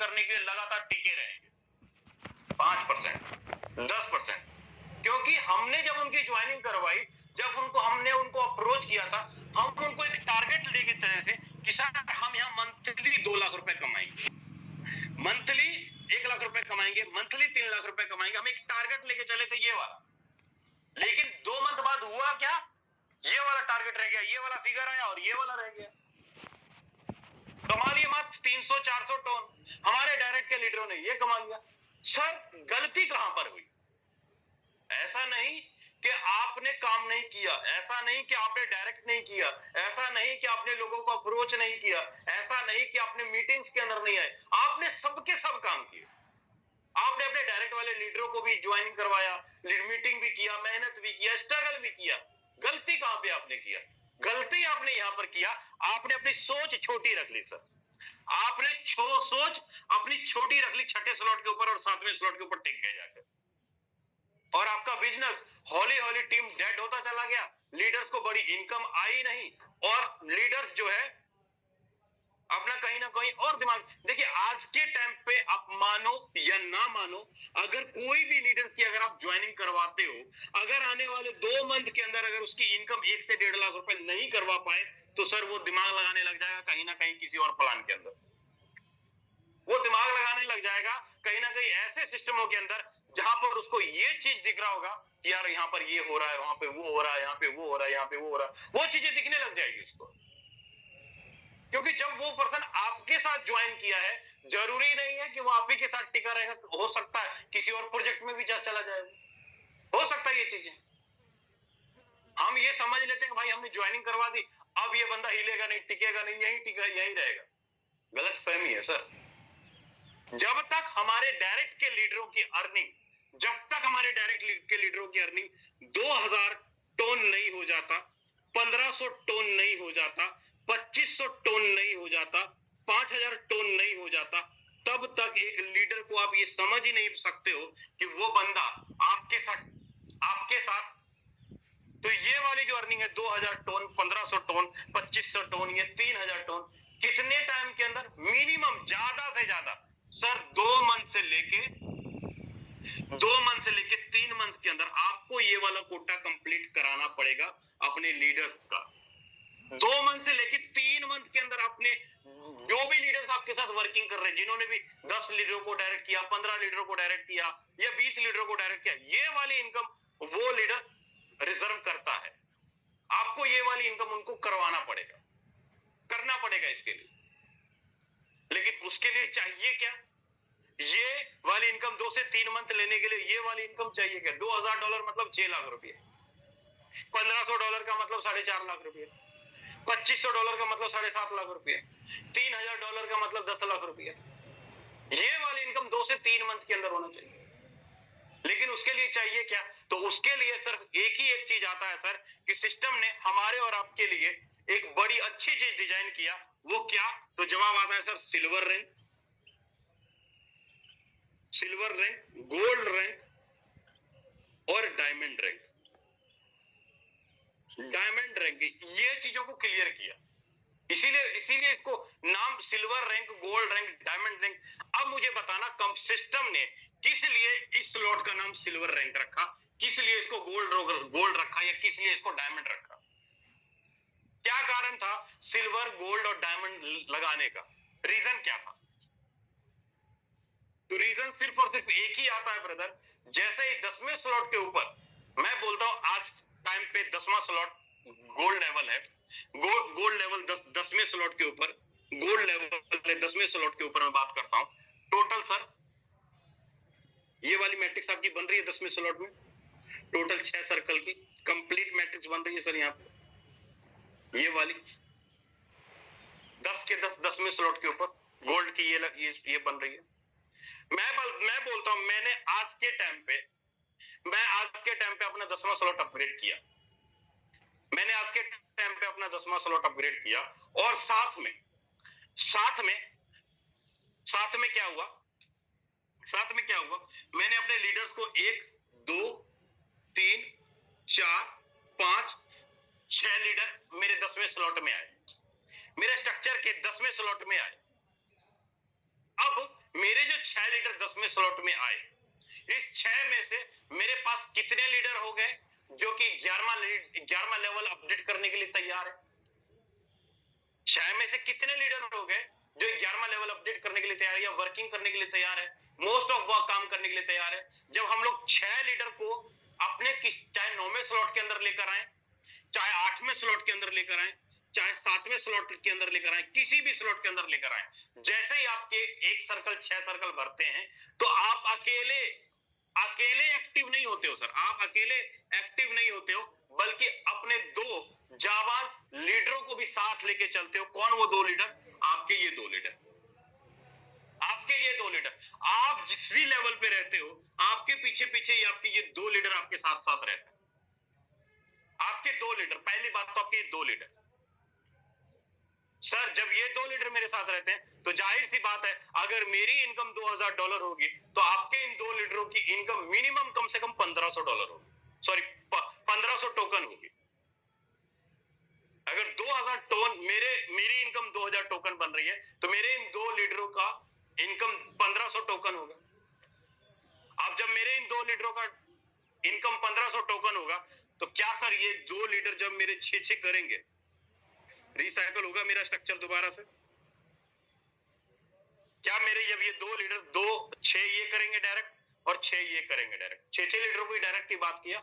करने के लिए लगातार टिके रहेंगे? 5%, 10%। क्योंकि हमने जब उनकी ज्वाइनिंग करवाई, जब हमने उनको अप्रोच किया था, हम उनको एक टारगेट लेके चले थे कि सर हम यहाँ मंथली 2 लाख रुपए कमाएंगे, मंथली 1 लाख रुपए कमाएंगे, मंथली 3 लाख रुपए कमाएंगे। हम एक टारगेट लेके चले थे ये वाला। लेकिन 2 मंथ बाद हुआ क्या? ये वाला टारगेट रह गया, ये वाला फिगर आया और ये वाला रह गया। कमा लिए मात्र 300-400 टन, हमारे डायरेक्ट के लीडरों ने ये कमा लिया। सर गलती कहां पर हुई? ऐसा नहीं कि आपने काम नहीं किया, ऐसा नहीं कि आपने डायरेक्ट नहीं किया, ऐसा नहीं कि आपने लोगों को अप्रोच नहीं किया, ऐसा नहीं कि आपने मीटिंग्स के अंदर नहीं आए, आपने सबके सब काम किए। आपने अपने डायरेक्ट वाले लीडरों को भी ज्वाइन करवाया, मीटिंग भी किया, मेहनत भी किया, स्ट्रगल भी किया। गलती कहां पे आपने किया? गलती आपने यहां पर किया, आपने अपनी सोच छोटी रख ली सर। आपने सोच अपनी छोटी रख ली 6ठे स्लॉट के ऊपर और 7वें स्लॉट के ऊपर टिक गए जाकर, और आपका बिजनेस हौली हौली टीम डेड होता चला गया। लीडर्स को बड़ी इनकम आई नहीं, और लीडर्स जो है अपना कहीं ना कहीं और दिमाग। देखिए आज के टाइम पे आप मानो या ना मानो, अगर कोई भी लीडर की अगर आप ज्वाइनिंग करवाते हो, अगर आने वाले 2 मंथ के अंदर अगर उसकी इनकम 1 से 1.5 लाख रुपए नहीं करवा पाए, तो सर वो दिमाग लगाने लग जाएगा कहीं ना कहीं किसी और प्लान के अंदर। वो दिमाग लगाने लग जाएगा कहीं ना कहीं ऐसे सिस्टमों के अंदर जहां पर उसको ये चीज दिख रहा होगा कि यार यहाँ पर ये हो रहा है, वहां पे वो हो रहा है, यहाँ पे वो हो रहा है, यहाँ पे वो हो रहा है, वो चीजें दिखने लग जाएगी उसको। क्योंकि जब वो पर्सन आपके साथ ज्वाइन किया है, जरूरी नहीं है कि वो आप ही के साथ टिका रहेगा, हो सकता है किसी और प्रोजेक्ट में भी चला जाएगा, हो सकता है ये चीजें। हम ये समझ लेते हैं भाई हमने ज्वाइनिंग करवा दी, अब ये बंदा हिलेगा नहीं, टिकेगा नहीं, यही टिका यही रहेगा। गलत फहमी है सर। जब तक हमारे डायरेक्ट के लीडरों की अर्निंग, जब तक हमारे डायरेक्ट के लीडरों की अर्निंग 2000 टन नहीं हो जाता, 1500 टन नहीं हो जाता, 2500 टन नहीं हो जाता, 5000 टन नहीं हो जाता, तब तक एक लीडर को आप ये समझ ही नहीं सकते हो कि वो बंदा आपके साथ तो ये वाली जो अर्निंग है 2000 टन, 1500 टन, 2500 टन, ये 3000 टन, कितने टाइम के अंदर? मिनिमम ज्यादा से ज्यादा सर 2 मंथ से लेके 3 मंथ के अंदर आपको ये वाला कोटा कंप्लीट कराना पड़ेगा अपने लीडर्स का। 2 मंथ से लेके 3 मंथ के अंदर अपने जो भी लीडर्स आपके साथ वर्किंग कर रहे हैं, जिन्होंने भी 10 लीडरों को डायरेक्ट किया, 15 लीडरों को डायरेक्ट किया या 20 लीडरों को डायरेक्ट किया, ये वाली इनकम वो लीडर रिजर्व करता है। आपको ये वाली इनकम उनको करवाना पड़ेगा, करना पड़ेगा इसके लिए। लेकिन उसके लिए चाहिए क्या? ये वाली इनकम 2 से 3 मंथ लेने के लिए ये वाली इनकम चाहिए क्या? $2000 मतलब 6 लाख रुपए, $1500 का मतलब $4.5 लाख रुपए, $2500 का मतलब $7.5 लाख रुपए, $3000 का मतलब 10 लाख रुपए। ये वाली इनकम 2 से 3 मंथ के अंदर होना चाहिए। लेकिन उसके लिए चाहिए क्या? तो उसके लिए सिर्फ एक ही एक चीज आता है सर, कि सिस्टम ने हमारे और आपके लिए एक बड़ी अच्छी चीज डिजाइन किया। वो क्या? तो जवाब आता है sir silver rank, gold rank और डायमंड रैंक। डायमंड रैंक ये चीजों को क्लियर किया, इसीलिए इसको नाम silver rank, gold rank, diamond rank. अब मुझे बताना कम सिस्टम ने किस लिए इस स्लॉट का नाम सिल्वर रैंक रखा, किस लिए इसको गोल्ड रखा या किस लिए इसको डायमंड रखा? क्या कारण था सिल्वर, गोल्ड और डायमंड लगाने का? रीजन क्या था? तो रीजन सिर्फ और सिर्फ एक ही आता है ब्रदर। जैसे ही 10वें स्लॉट के ऊपर मैं बोलता हूं, आज टाइम पे 10वां स्लॉट गोल्ड लेवल है, गोल्ड लेवल 10वें स्लॉट के ऊपर, गोल्ड लेवल 10वें स्लॉट के ऊपर मैं बात करता हूं। टोटल सर ये वाली मैट्रिक्स आपकी बन रही है 10वें स्लॉट में, टोटल 6 सर्कल की कंप्लीट मैट्रिक्स बन रही है सर यहाँ पे। ये वाली 10 के 10वें स्लॉट के ऊपर गोल्ड की ये बन रही है। मैं बोलता हूं मैंने आज के टाइम पे अपना 10वां स्लॉट अपग्रेड किया। मैंने आज के टाइम पे अपना 10वां स्लॉट अपग्रेड किया, और साथ में क्या हुआ? मैंने अपने लीडर्स को 1 2 3 4 5 6 लीडर मेरे 10वें स्लॉट में आए, मेरे स्ट्रक्चर के 10वें स्लॉट में आए। अब स्लॉट में आए। इस 6 में से मेरे पास कितने लीडर हो गए जो कि 11वां लेवल अपडेट करने के लिए तैयार है? 6 में से कितने लीडर हो गए जो 11वां लेवल अपडेट करने के लिए तैयार है या वर्किंग करने के लिए तैयार है, मोस्ट ऑफ वर्क काम करने के लिए तैयार है? जब हम लोग 6 लीडर को अपने चाहे 9वें स्लॉट के अंदर लेकर आए, चाहे 8वें स्लॉट के अंदर लेकर आए, चाहे 7वें स्लॉट के अंदर लेकर आए, किसी भी स्लॉट के अंदर लेकर आए, जैसे ही आपके एक सर्कल 6 सर्कल भरते हैं तो आप अकेले एक्टिव नहीं होते हो सर, आप अकेले एक्टिव नहीं होते हो, बल्कि अपने 2 जाबाज लीडरों को भी साथ लेके चलते हो। कौन वो 2 लीडर? आपके ये 2 लीडर, आपके ये 2 लीडर। आप जिस भी लेवल पे रहते हो, आपके पीछे पीछे ही आपके ये 2 लीडर आपके साथ साथ रहते हैं। आपके 2 लीडर, पहली बात तो आपके 2 लीडर। सर जब ये 2 लीडर मेरे साथ रहते हैं तो जाहिर सी बात है, अगर मेरी इनकम $2000 होगी तो आपके इन 2 लीडरों की इनकम मिनिमम कम से कम $1500 होगी, सॉरी 1500 टोकन होगी। अगर 2000 टोकन मेरी इनकम 2000 टोकन बन रही है तो मेरे इन 2 लीडरों का इनकम 1500 टोकन होगा। अब जब मेरे इन 2 लीडरों का इनकम 1500 टोकन होगा तो क्या सर ये 2 लीडर जब मेरे 6 करेंगे, रिसाइकल होगा मेरा स्ट्रक्चर दोबारा से? क्या मेरे जब ये 2 लीडर 6 ये करेंगे डायरेक्ट और 6 ये करेंगे डायरेक्ट, 6 लीडरों को डायरेक्ट की बात किया,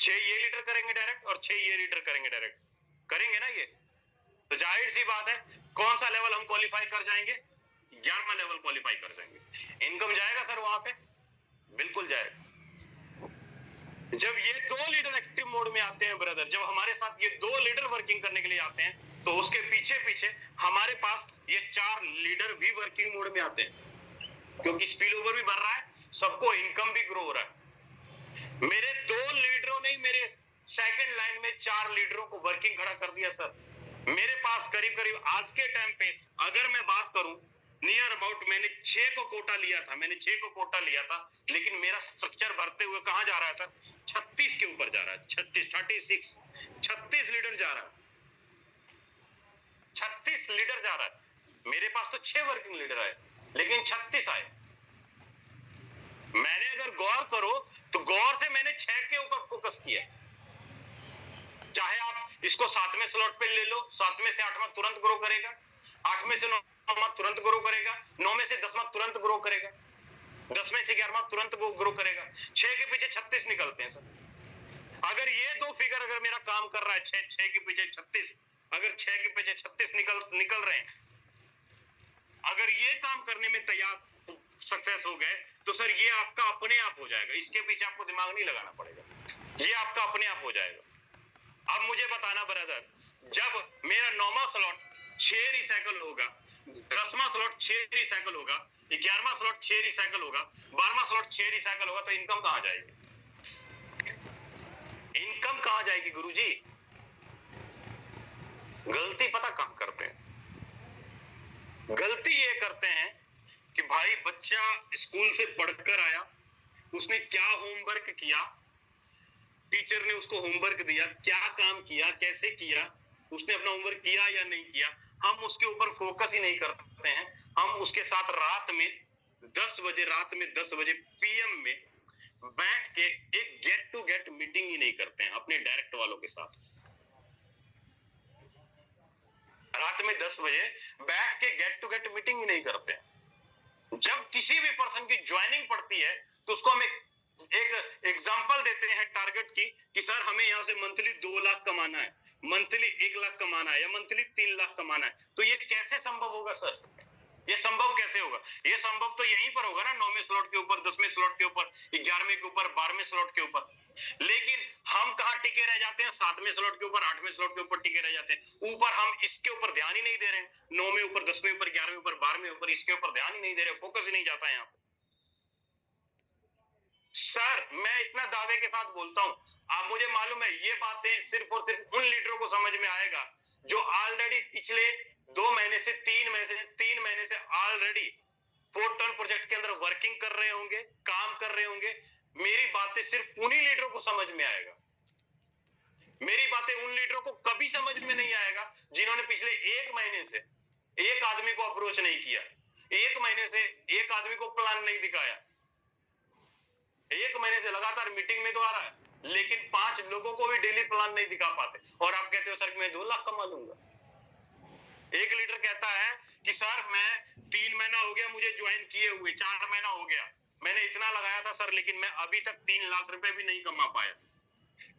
6 ये लीडर करेंगे डायरेक्ट और 6 ये लीडर करेंगे डायरेक्ट, करेंगे ना ये? तो जाहिर सी बात है कौन सा लेवल हम क्वालिफाई कर जाएंगे? 11वां लेवल क्वालिफाई कर जाएंगे। इनकम जाएगा सर वहां पे? बिल्कुल जाएगा। जब ये 2 लीडर एक्टिव मोड में आते हैं ब्रदर, जब हमारे साथ ये 2 लीडर वर्किंग करने के लिए आते हैं तो उसके पीछे पीछे हमारे पास ये 4 लीडर भी वर्किंग मोड में आते हैं, क्योंकि स्पिल ओवर भी बढ़ रहा है, सबको इनकम भी ग्रो हो रहा है। मेरे 2 लीडरों ने मेरे सेकंड लाइन में 4 लीडरों को वर्किंग खड़ा कर दिया सर। मेरे पास करीब करीब आज के टाइम पे अगर मैं बात करूं, नियर अबाउट मैंने 6 को कोटा लिया था, लेकिन मेरा स्ट्रक्चर भरते हुए कहां जा रहा था? 36 के ऊपर जा रहा है, 36 लीडर जा रहा है, 36 लीडर जा रहा है। मेरे पास तो 6 वर्किंग लीडर आए, लेकिन 36 आए। मैंने अगर गौर करो तो गौर से मैंने 6 के ऊपर फोकस किया। चाहे आप इसको 7वें स्लॉट पे ले लो, 7वें से 8वां तुरंत ग्रो करेगा, 8वें से 9वां तुरंत ग्रो करेगा, 9वें से 10वां तुरंत ग्रो करेगा, 10वें से 11वां तुरंत ग्रो करेगा। 6 के पीछे 36 निकलते हैं सर। अगर ये 2 फिगर अगर मेरा काम कर रहा है, 6 के पीछे 36, अगर 6 के पीछे 36 निकल रहे हैं, अगर ये काम करने में तैयार सक्सेस हो गए तो सर ये आपका अपने आप हो जाएगा, इसके पीछे आपको दिमाग नहीं लगाना पड़ेगा, ये आपका अपने आप हो जाएगा। अब मुझे बताना ब्रदर, जब मेरा 9वां स्लॉट 6 रिसाइकल होगा, 10वां स्लॉट 6 रिसाइकल होगा, 11वां स्लॉट 6 रिसाइकल होगा, 12वां स्लॉट 6 रिसाइकल होगा, तो इनकम कहां जाएगी? इनकम कहां जाएगी गुरुजी? गलती पता कहां करते हैं? गलती ये करते हैं कि भाई बच्चा स्कूल से पढ़कर आया, उसने क्या होमवर्क किया, टीचर ने उसको होमवर्क दिया, क्या काम किया, कैसे किया, उसने अपना होमवर्क किया या नहीं किया, हम उसके ऊपर फोकस ही नहीं करते हैं। हम उसके साथ रात में 10 बजे पीएम में बैठ के एक गेट टू गेट मीटिंग ही नहीं करते हैं अपने डायरेक्ट वालों के साथ। रात में 10 बजे बैठ के गेट टू गेट मीटिंग ही नहीं करते हैं। जब किसी भी पर्सन की ज्वाइनिंग पड़ती है तो उसको हम एक एग्जांपल देते हैं टारगेट की कि सर हमें यहाँ से मंथली 2 लाख कमाना है, मंथली 1 लाख कमाना है या मंथली 3 लाख कमाना है। तो ये कैसे संभव होगा सर? ये संभव कैसे होगा? ये संभव तो यहीं पर होगा ना, 9वें स्लॉट के ऊपर, 10वें स्लॉट के ऊपर, 11वें के ऊपर, 12वें स्लॉट के ऊपर। लेकिन हम कहां टिके रह जाते हैं? 7वें स्लॉट के ऊपर, 8वें स्लॉट के ऊपर टिके रह जाते हैं। ऊपर हम इसके ऊपर ध्यान ही नहीं दे रहे हैं, 9वें ऊपर, 10वें ऊपर, 11वें ऊपर, 12वें ऊपर, इसके ऊपर ध्यान ही नहीं दे रहे, फोकस ही नहीं जाता है यहाँ पे। सर मैं इतना दावे के साथ बोलता हूं, आप मुझे मालूम है ये बातें सिर्फ और सिर्फ उन लीडरों को समझ में आएगा जो ऑलरेडी पिछले 2 महीने से 3 महीने से ऑलरेडी 4 टन प्रोजेक्ट के अंदर वर्किंग कर रहे होंगे, काम कर रहे होंगे। मेरी बातें सिर्फ उन्हीं लीडरों को समझ में आएगा। मेरी बातें उन लीडरों को कभी समझ में नहीं आएगा जिन्होंने पिछले 1 महीने से एक आदमी को अप्रोच नहीं किया। एक महीने से एक आदमी को प्लान नहीं दिखाया, एक महीने से लगातार मीटिंग में तो आ रहा है, लेकिन 5 लोगों को भी डेली प्लान नहीं दिखा पाते, और आप कहते हो सर मैं 2 लाख कमा लूंगा। एक लीडर कहता है कि सर मैं 3 महीना हो गया मुझे ज्वाइन किए हुए, 4 महीना हो गया, मैंने इतना लगाया था सर, लेकिन मैं अभी तक 3 लाख रुपए भी नहीं कमा पाया।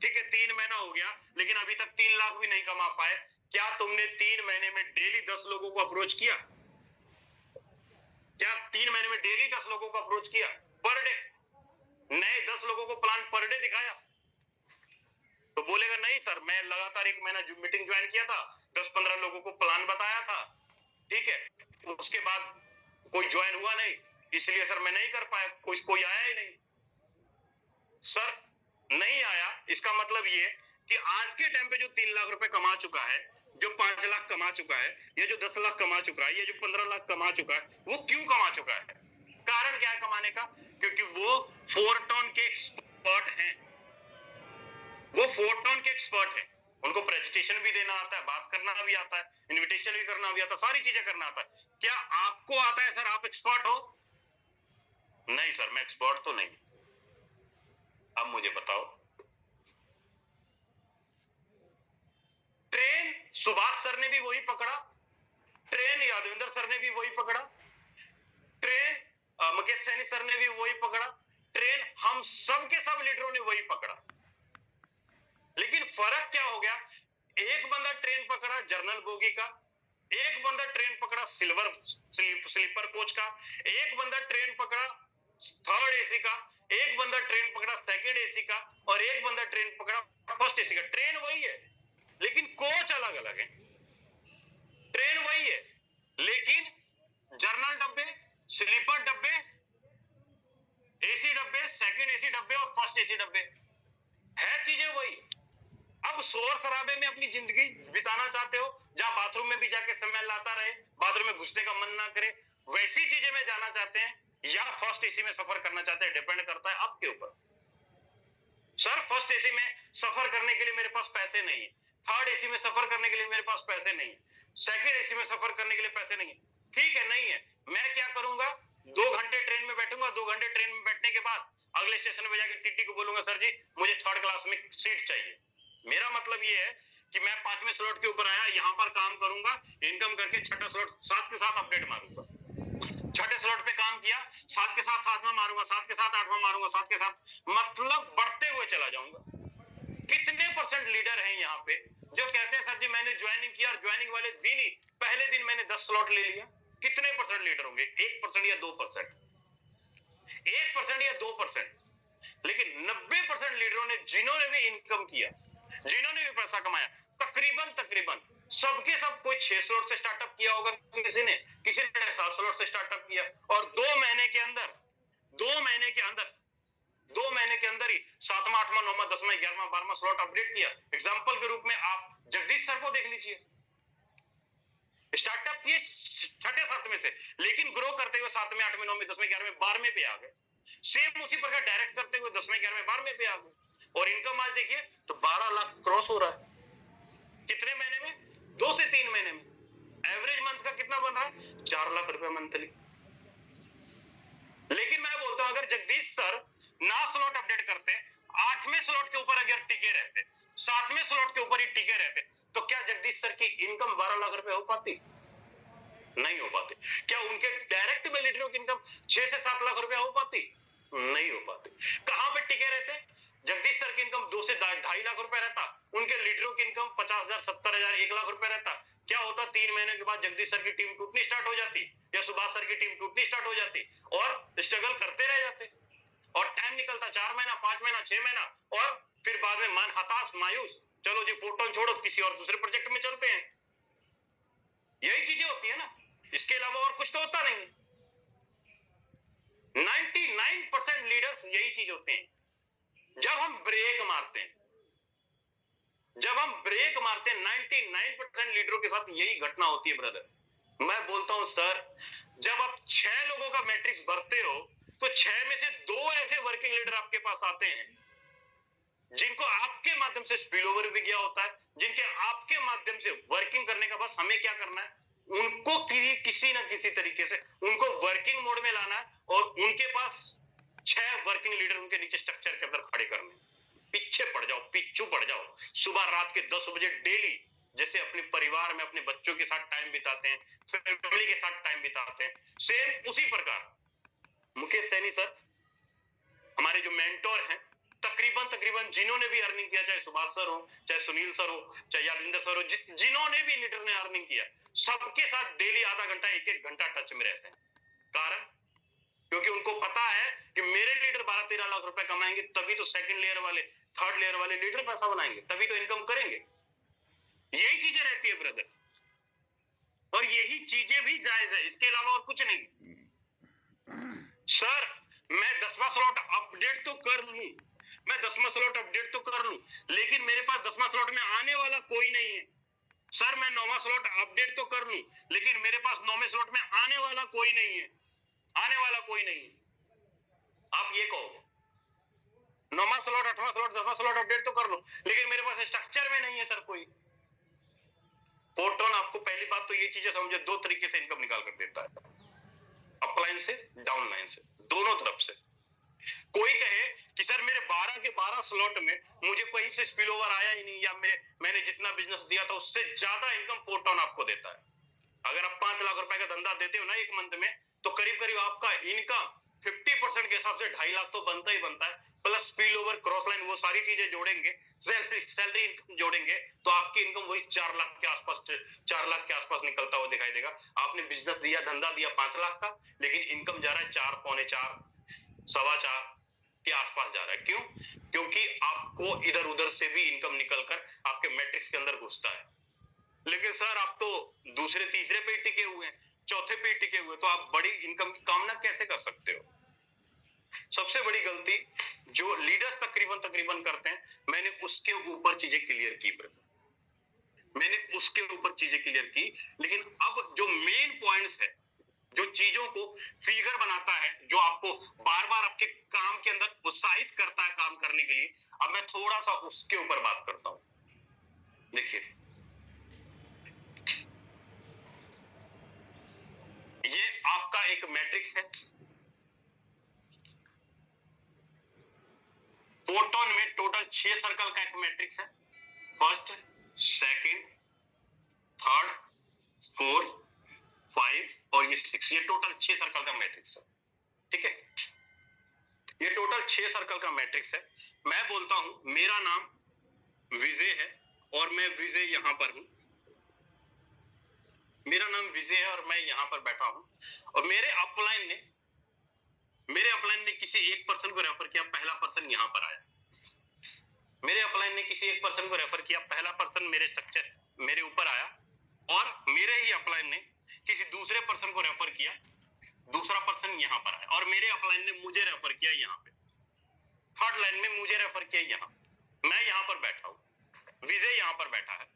ठीक है, 3 महीना हो गया, लेकिन अभी तक 3 लाख भी नहीं कमा पाए। क्या तुमने 3 महीने में डेली 10 लोगों को अप्रोच किया? क्या 3 महीने में डेली 10 लोगों को अप्रोच किया पर डे? नए 10 लोगों को प्लान पर डे दिखाया? तो बोलेगा नहीं सर, मैं लगातार 1 महीना मीटिंग ज्वाइन किया था, 10-15 लोगों को प्लान बताया था, ठीक है, तो उसके बाद कोई ज्वाइन हुआ नहीं, इसलिए सर मैं नहीं कर पाया, कोई आया ही नहीं। सर नहीं आया, इसका मतलब ये कि आज के टाइम पे जो 3 लाख रुपए कमा चुका है, जो 5 लाख कमा चुका है, ये जो 10 लाख कमा चुका है, ये जो 15 लाख कमा चुका है, वो क्यों कमा चुका है? कारण क्या है कमाने का? क्योंकि वो 4 टन के एक्सपर्ट हैं, वो 4 टन के एक्सपर्ट हैं, उनको प्रेजेंटेशन भी देना आता है, बात करना भी आता है, इनविटेशन भी करना भी आता है, सारी चीजें करना आता है। क्या आपको आता है सर? आप एक्सपर्ट हो? नहीं सर, मैं एक्सपर्ट तो नहीं। अब मुझे बताओ, ट्रेन सुभाष सर ने भी वही पकड़ा, ट्रेन यादविंदर सर ने भी वही पकड़ा, ट्रेन मुकेश सैनी सर ने भी वही पकड़ा, ट्रेन हम सब के सब लीडरों ने वही पकड़ा। लेकिन फर्क क्या हो गया? एक बंदा ट्रेन पकड़ा जर्नल बोगी का, एक बंदा ट्रेन पकड़ा स्लीपर कोच का, एक बंदा ट्रेन पकड़ा 3rd एसी का, एक बंदा ट्रेन पकड़ा 2nd एसी का, और एक बंदा ट्रेन पकड़ा 1st एसी का। ट्रेन वही है, लेकिन कोच अलग अलग है। ट्रेन वही है, लेकिन जर्नल डब्बे, स्लीपर डब्बे, एसी डब्बे, 2nd एसी डब्बे और 1st एसी डब्बे, है चीजें वही। अब शोर शराबे में अपनी जिंदगी बिताना चाहते हो, जहां बाथरूम में भी जाके स्मेल आता रहे, बाथरूम में घुसने का मन ना करे, वैसी चीजें में जाना चाहते हैं, या 1st एसी में सफर करना चाहते हैं? डिपेंड करता है आपके ऊपर। सर 1st एसी में सफर करने के लिए मेरे पास पैसे नहीं है, 3rd एसी में सफर करने के लिए मेरे पास पैसे नहीं है, 2nd एसी में सफर करने के लिए पैसे नहीं है। ठीक है, नहीं है, मैं क्या करूंगा? 2 घंटे ट्रेन में बैठूंगा, 2 घंटे ट्रेन में बैठने के बाद अगले स्टेशन पे जाके टीटी को बोलूंगा सर जी मुझे 3rd क्लास में सीट चाहिए। मेरा मतलब ये है कि मैं 5वें स्लॉट के ऊपर आया, यहां पर काम करूंगा, इनकम करके 6ठा स्लॉट साथ के साथ अपडेट मारूंगा, 6ठे स्लॉट पे काम किया, साथ के साथ 7वां मारूंगा, साथ के साथ 8वां मारूंगा, साथ के साथ, मतलब बढ़ते हुए चला जाऊंगा। कितने परसेंट लीडर हैं यहाँ पे जो कहते हैं सर जी मैंने ज्वाइनिंग किया और ज्वाइनिंग वाले दिन ही पहले दिन मैंने 10 स्लॉट ले लिया? कितने परसेंट लीडर होंगे? 1% या 2%, 1% या 2%। लेकिन 90% लीडरों ने, जिन्होंने भी इनकम किया, जिन्होंने भी पैसा कमाया, तकरीबन सबके सब कोई 6 स्लॉट से स्टार्टअप किया होगा, किसी ने 7 स्लॉट से स्टार्टअप किया, और 2 महीने के अंदर 2 महीने के अंदर ही 7वां 8वां 9वां 10वां 11वां 12वां स्लॉट अपडेट किया। एग्जांपल के रूप में आप जगदीश सर को देख लीजिए, स्टार्टअप किए 6ठे 7वें से, लेकिन ग्रो करते हुए 7वें 8वें 9वें 10वें 11वें 12वें पे आ गए। सेम उसी प्रकार डायरेक्ट करते हुए 10वें 11वें 12वें पे आ गए, और इनकम आज देखिए तो 12 लाख क्रॉस हो रहा है। कितने महीने में? 2 से 3 महीने में। एवरेज मंथ का कितना बन रहा है? 4 लाख रुपए मंथली। लेकिन मैं बोलता हूं अगर जगदीश सर ना स्लॉट अपडेट करते, 8वें स्लॉट के ऊपर अगर टिके रहते, 7वें स्लॉट के ऊपर ही टिके रहते, तो क्या जगदीश सर की इनकम 12 लाख रुपए हो पाती? नहीं हो पाती। क्या उनके डायरेक्ट लीडरों की इनकम 6 से 7 लाख रुपए हो पाती? नहीं हो पाती। कहां पे टिके रहते? जगदीश सर की इनकम 2 से 2.5 लाख रुपए रहता, उनके लीडरों की इनकम 50,000 70,000 1 लाख रुपए रहता। क्या होता? 3 महीने के बाद जगदीश सर की टीम टूटनी स्टार्ट हो जाती, या सुभाष सर की टीम टूटनी स्टार्ट हो जाती, और स्ट्रगल करते रह जाते, और टाइम निकलता 4 महीना 5 महीना 6 महीना, और फिर बाद में मन हताश मायूस, चलो जी फोटो छोड़ो, किसी और दूसरे प्रोजेक्ट में चलते हैं। यही चीजें होती है ना, इसके अलावा और कुछ तो होता नहीं। 99% लीडर्स यही चीज होते हैं। जब हम ब्रेक मारते हैं, 99% लीडरों के साथ यही घटना होती है ब्रदर। मैं बोलता हूं सर, जब आप 6 लोगों का मैट्रिक्स भरते हो, तो 6 में से 2 ऐसे वर्किंग लीडर आपके पास आते हैं जिनको आपके माध्यम से स्पिल ओवर भी गया होता है, जिनके आपके माध्यम से वर्किंग करने का बस हमें क्या करना है, उनको किसी ना किसी तरीके से उनको वर्किंग मोड में लाना है और उनके पास 6 वर्किंग लीडर उनके नीचे स्ट्रक्चर के अंदर खड़े करने। पीछे पड़ जाओ, पिच्चू पड़ जाओ, सुबह रात के 10 बजे डेली जैसे अपने परिवार में अपने बच्चों के साथ टाइम बिताते हैं, फैमिली के साथ टाइम बिताते हैं, सेम उसी प्रकार मुकेश सैनी सर हमारे जो मेंटोर हैं, तकरीबन जिन्होंने भी अर्निंग किया, चाहे सुभाष सर हो, चाहे सुनील सर हो, चाहे यादविंदर सर हो, जिन्होंने भी लीडर ने अर्निंग किया, सबके साथ डेली आधा घंटा 1-1 घंटा टच में रहते हैं। कारण क्योंकि उनको पता है कि मेरे लीडर 12-13 लाख रुपए कमाएंगे, तभी तो सेकंड लेयर वाले, थर्ड लेयर वाले लीडर पैसा बनाएंगे, तभी तो इनकम करेंगे। यही चीजें रहती है ब्रदर, और यही चीजें भी जायज है, इसके अलावा और कुछ नहीं। सर मैं 10वां स्लॉट अपडेट तो कर लूं, मैं 10वां स्लॉट अपडेट तो कर लूं, लेकिन मेरे पास 10वां स्लॉट में आने वाला कोई नहीं है। सर मैं 9वां स्लॉट अपडेट तो कर लूं, लेकिन मेरे पास 9वें स्लॉट में आने वाला कोई नहीं है, आने वाला कोई नहीं है। आप ये कहो 9वां स्लॉट, 8वां स्लॉट, 10वां स्लॉट अपडेट तो कर लूं, लेकिन मेरे पास स्ट्रक्चर में नहीं है सर कोई। फोटोन आपको पहली बात तो ये चीजें समझे, 2 तरीके से इनकम निकाल कर देता है, अपलाइन से डाउनलाइन से, दोनों तरफ से। कोई कहे कि सर मेरे 12 के 12 स्लॉट में मुझे कहीं से स्पिल ओवर आया ही नहीं, या मैंने जितना बिजनेस दिया था उससे ज्यादा इनकम फोटोन आपको देता है। अगर आप 5 लाख रुपए का धंधा देते हो ना एक मंथ में, तो करीब करीब आपका इनकम 50% के हिसाब से 2.5 लाख तो बनता ही बनता है, plus spill over, cross line, वो सारी चीजें जोड़ेंगे, सैलरी इनकम जोड़ेंगे, तो आपकी इनकम वही 4 लाख के आसपास निकलता हुआ दिखाई देगा। आपने बिजनेस दिया, धंधा दिया 5 लाख का, लेकिन इनकम जा रहा है 4, पौने 4, 4.25 के आसपास जा रहा है। क्यों? क्योंकि आपको इधर उधर से भी इनकम निकलकर आपके मैट्रिक्स के अंदर घुसता है। लेकिन सर आप तो दूसरे तीसरे पे टिके हुए हैं, चौथे पे टिके हुए, तो आप बड़ी इनकम की कामना कैसे कर सकते हो? सबसे बड़ी गलती जो लीडर्स तकरीबन करते हैं, मैंने उसके ऊपर चीजें क्लियर की ब्रदर, मैंने उसके ऊपर चीजें क्लियर की। लेकिन अब जो मेन पॉइंट्स है, जो चीजों को फिगर बनाता है, जो आपको बार बार आपके काम के अंदर उत्साहित करता है काम करने के लिए, अब मैं थोड़ा सा उसके ऊपर बात करता हूं। देखिए ये आपका एक मैट्रिक्स है, फोटोन में टोटल 6 सर्कल का एक मैट्रिक्स है, फर्स्ट, सेकंड, थर्ड, फोर्थ, 5 और ये 6, ये टोटल 6 सर्कल का मैट्रिक्स है। ठीक है, ये टोटल 6 सर्कल का मैट्रिक्स है। मैं बोलता हूं मेरा नाम विजय है और मैं विजय यहां पर हूं, मेरा नाम विजय है और मैं यहां पर बैठा हूं, और मेरे अपलाइन ने किसी एक पर्सन को रेफर किया, पहला पर्सन यहां पर आया। मेरे अपलाइन ने किसी एक पर्सन को रेफर किया, पहला पर्सन मेरे स्ट्रक्चर मेरे ऊपर आया, और मेरे ही अपलाइन ने किसी दूसरे पर्सन को रेफर किया, दूसरा पर्सन यहां पर आया, और मेरे अपलाइन ने मुझे रेफर किया यहां पे, थर्ड लाइन में मुझे रेफर किया यहां, मैं यहां पर बैठा हूं, विजय यहां पर बैठा है।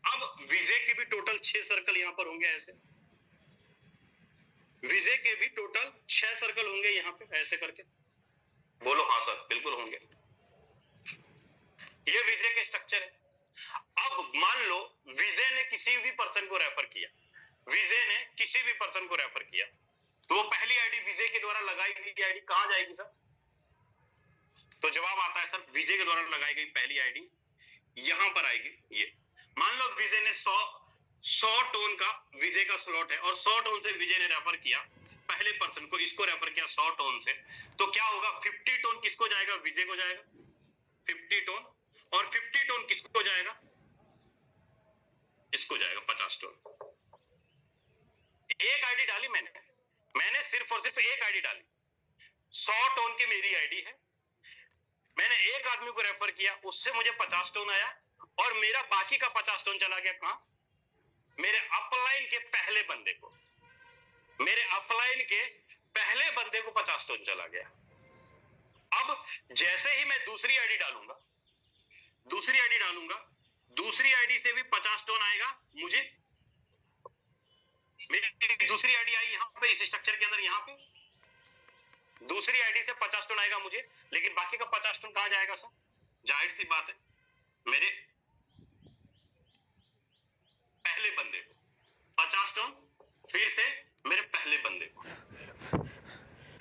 अब विजय के भी टोटल 6 सर्कल यहां पर होंगे, ऐसे विजय के भी टोटल 6 सर्कल होंगे यहां पे, ऐसे करके बोलो हाँ सर बिल्कुल होंगे। ये विजय के स्ट्रक्चर है। अब मान लो विजय ने किसी भी पर्सन को रेफर किया, विजय ने किसी भी पर्सन को रेफर किया, तो वो पहली आईडी विजय के द्वारा लगाई गई आईडी कहां जाएगी सर? तो जवाब आता है सर विजय के द्वारा लगाई गई पहली आईडी यहां पर आएगी। ये मान लो विजय ने 100 टोन का विजय का स्लॉट है, और 100 टोन से विजय ने रेफर किया पहले पर्सन को, इसको रेफर किया 100 टोन से, तो क्या होगा? 50 टोन किसको जाएगा? विजय को जाएगा 50 टोन, और 50 टोन किसको जाएगा? इसको जाएगा 50 टोन। एक आईडी डाली मैंने सिर्फ और सिर्फ एक आईडी डाली, 100 टोन की मेरी आईडी है, मैंने एक आदमी को रेफर किया, उससे मुझे 50 टोन आया, और मेरा बाकी का 50 टोन चला गया कहां? मेरे अपलाइन के पहले बंदे को, मेरे अपलाइन के पहले बंदे को 50 टोन चला गया। अब जैसे ही मैं दूसरी आईडी डालूंगा, दूसरी आईडी से भी 50 टोन आएगा मुझे, मेरी दूसरी आईडी आई यहां पे इस स्ट्रक्चर के अंदर, यहां पे दूसरी आईडी से 50 टोन आएगा मुझे, लेकिन बाकी का 50 टोन कहां जाएगा सर? जाहिर सी बात है मेरे पहले बंदे को। 50 टन फिर से मेरे पहले बंदे को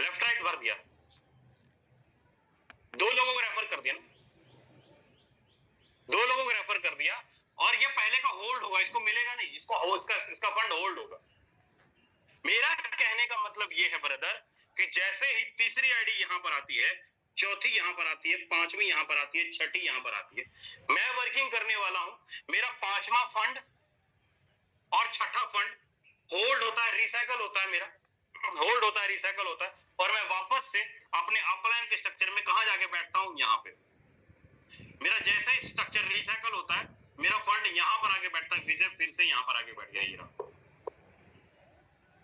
लेफ्ट राइट भर दिया, 2 लोगों को रेफर कर दिया ना, 2 लोगों को रेफर कर दिया, और ये पहले का होल्ड होगा, इसको मिलेगा नहीं, इसका फंड होल्ड होगा। मेरा कहने का मतलब ये है ब्रदर कि जैसे ही तीसरी आईडी यहां पर आती है, चौथी यहां पर आती है, पांचवी यहां पर आती है, छठी यहां पर आती है, मैं वर्किंग करने वाला हूं, मेरा पांचवा फंड और छठा फंड होल्ड होता है, रिसाइकल होता है, मेरा होल्ड होता है, रिसाइकल होता है, और मैं वापस से अपने अपलाइन के स्ट्रक्चर में कहां जाके बैठता हूं, यहां पे। मेरा जैसे ही स्ट्रक्चर रिसाइकल होता है, मेरा फंड यहां पर आके बैठता है, विजय फिर से यहां पर आके बैठ गया, ये रहा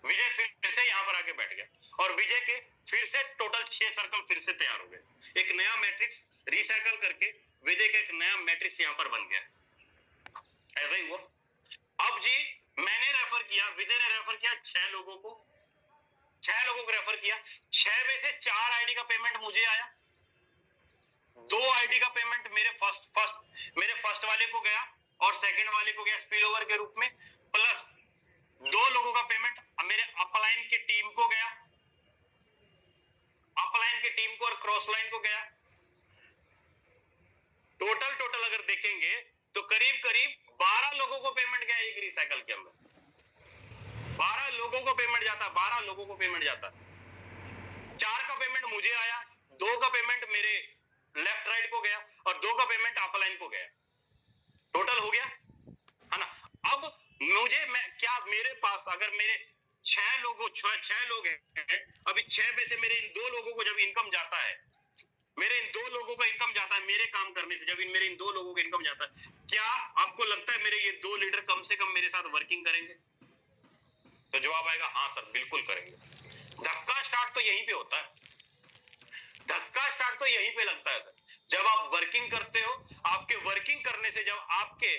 विजय, फिर से यहां पर आके बैठ गया, और विजय के फिर से टोटल 6 सर्कल फिर से तैयार हो गए। एक नया मैट्रिक्स रिसाइकल करके विजय का एक नया मैट्रिक्स यहां पर बन गया। ऐसा ही हुआ। अब जी मैंने रेफर किया, विजय ने रेफर किया 6 लोगों को, 6 लोगों को रेफर किया, 6 में से 4 आईडी का पेमेंट मुझे आया, 2 आईडी का पेमेंट मेरे फर्स्ट वाले को गया और सेकंड वाले को गया स्पिल ओवर के रूप में, प्लस 2 लोगों का पेमेंट मेरे अपलाइन की टीम को गया, अपलाइन की टीम को और क्रॉस लाइन को गया। टोटल अगर देखेंगे तो करीब 12 लोगों को पेमेंट गया एक रिसाइकल के अंदर, 12 लोगों को पेमेंट जाता, 12 लोगों को पेमेंट जाता। 4 का पेमेंट मुझे आया, 2 का पेमेंट मेरे लेफ्ट राइट को गया और 2 का पेमेंट अपलाइन को गया। टोटल हो गया है ना। अब मेरे पास अगर मेरे 6 लोग हैं, अभी 6 में से मेरे इन 2 लोगों को जब इनकम जाता है, मेरे इन 2 लोगों का इनकम जाता है, मेरे काम करने से जब मेरे इन 2 लोगों का इनकम जाता है, क्या आपको लगता है मेरे ये 2 लीडर कम से कम मेरे साथ वर्किंग करेंगे? तो जवाब आएगा हाँ सर बिल्कुल करेंगे। धक्का स्टार्ट तो यहीं पे होता है, धक्का स्टार्ट तो यहीं पे लगता है सर। जब आप वर्किंग करते हो, आपके वर्किंग करने से जब आपके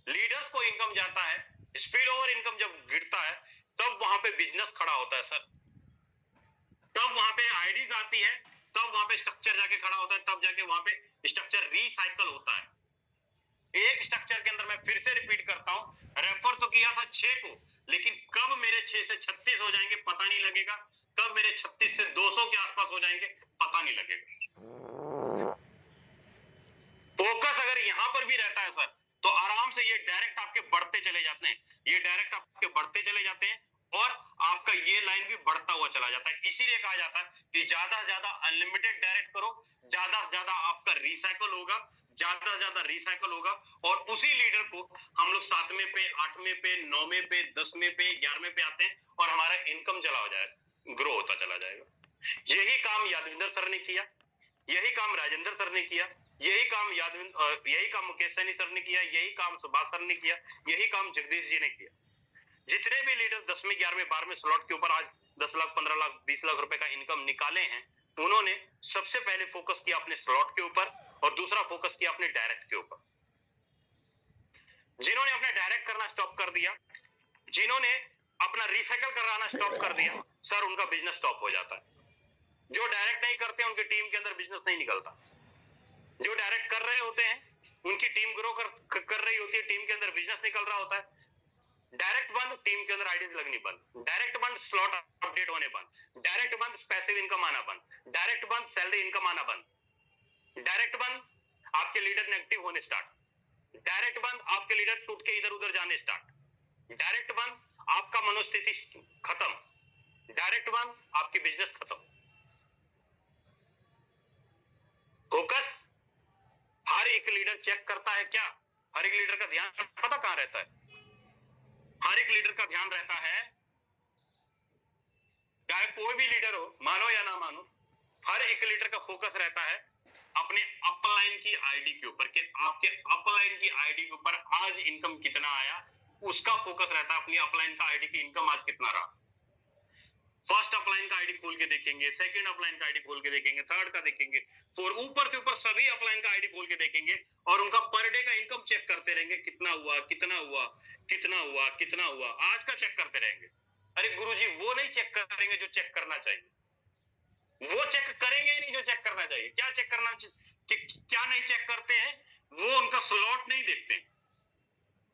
लीडर्स को इनकम जाता है, स्पिल ओवर इनकम जब गिरता है, तब वहां पे बिजनेस खड़ा होता है सर, तब वहां पे आईडीज आती है, तब वहां पे स्ट्रक्चर जाके खड़ा होता है, तब जाके वहां पे स्ट्रक्चर रिसाइकल होता है। एक स्ट्रक्चर के अंदर मैं फिर से रिपीट करता हूं, रेफर तो किया था 6 को, लेकिन कब मेरे 6 से 36 हो जाएंगे पता नहीं लगेगा, कब मेरे 36 से 200 के आसपास हो जाएंगे पता नहीं लगेगा। फोकस अगर यहां पर भी रहता है सर, तो आराम से ये डायरेक्ट आपके बढ़ते चले जाते हैं, ये डायरेक्ट आपके बढ़ते चले जाते हैं, और आपका ये लाइन भी बढ़ता हुआ चला जाता है। इसीलिए कहा जाता है कि ज्यादा से ज्यादा अनलिमिटेड डायरेक्ट करो, ज्यादा से ज्यादा आपका रिसाइकल होगा, ज्यादा से ज्यादा रिसाइकल होगा, और उसी लीडर को हम लोग 7वें पे, 8वें पे, 9वें पे, 10वें पे, 11वें पे आते हैं, और हमारा इनकम चला हो जाएगा, ग्रो होता चला जाएगा। यही काम यादविंदर सर ने किया, यही काम राजेंद्र सर ने किया, यही काम मुकेश सैनी सर ने किया, यही काम सुभाष सर ने किया, यही काम जगदीश जी ने किया। जितने भी लीडर 10वें, 11वें, 12वें स्लॉट के ऊपर आज 10 लाख, 15 लाख, 20 लाख रुपए का इनकम निकाले हैं, उन्होंने सबसे पहले फोकस किया अपने स्लॉट के ऊपर, और दूसरा फोकस किया अपने डायरेक्ट के ऊपर। जिन्होंने अपना डायरेक्ट करना स्टॉप कर दिया, जिन्होंने अपना रिसाइकल कराना स्टॉप कर दिया, सर उनका बिजनेस स्टॉप हो जाता है। जो डायरेक्ट नहीं करते उनकी टीम के अंदर बिजनेस नहीं निकलता, जो डायरेक्ट कर रहे होते हैं उनकी टीम ग्रो कर रही होती है, टीम के अंदर बिजनेस निकल रहा होता है। डायरेक्ट बंद, टीम के अंदर आइडियाज लगनी बंद, डायरेक्ट बंद, स्लॉट अपडेट होने बंद, डायरेक्ट बंद, पैसिव इनकम आना बंद, डायरेक्ट बंद, सैलरी इनकम आना बंद, डायरेक्ट बंद, आपके लीडर नेगेटिव होने स्टार्ट, डायरेक्ट बंद, आपके लीडर टूट के इधर उधर जाने स्टार्ट, डायरेक्ट बंद, आपका मनोस्थिति खत्म, डायरेक्ट बंद, आपकी बिजनेस खत्म। फोकस हर एक लीडर चेक करता है क्या? हर एक लीडर का ध्यान पता कहां रहता है? हर एक लीडर का ध्यान रहता है, चाहे कोई भी लीडर हो, मानो या ना मानो, हर एक लीडर का फोकस रहता है अपने अपलाइन की आईडी के ऊपर, कि आपके अपलाइन की आईडी के ऊपर आज इनकम कितना आया, उसका फोकस रहता है। अपनी अपलाइन का आईडी की इनकम आज कितना रहा, फर्स्ट अपलाइन का आईडी खोल के देखेंगे, सेकंड अपलाइन का आईडी खोल के देखेंगे, थर्ड का देखेंगे, और ऊपर से ऊपर सभी अपलाइन का आईडी खोल के देखेंगे, और उनका पर डे का इनकम चेक करते रहेंगे, कितना हुआ, कितना हुआ, कितना हुआ, कितना हुआ, आज का चेक करते रहेंगे। अरे गुरुजी वो नहीं चेक करेंगे जो चेक करना चाहिए, वो चेक करेंगे ही नहीं जो चेक करना चाहिए। क्या चेक करना चाहिए, क्या नहीं चेक करते हैं? वो उनका स्लॉट नहीं देखते,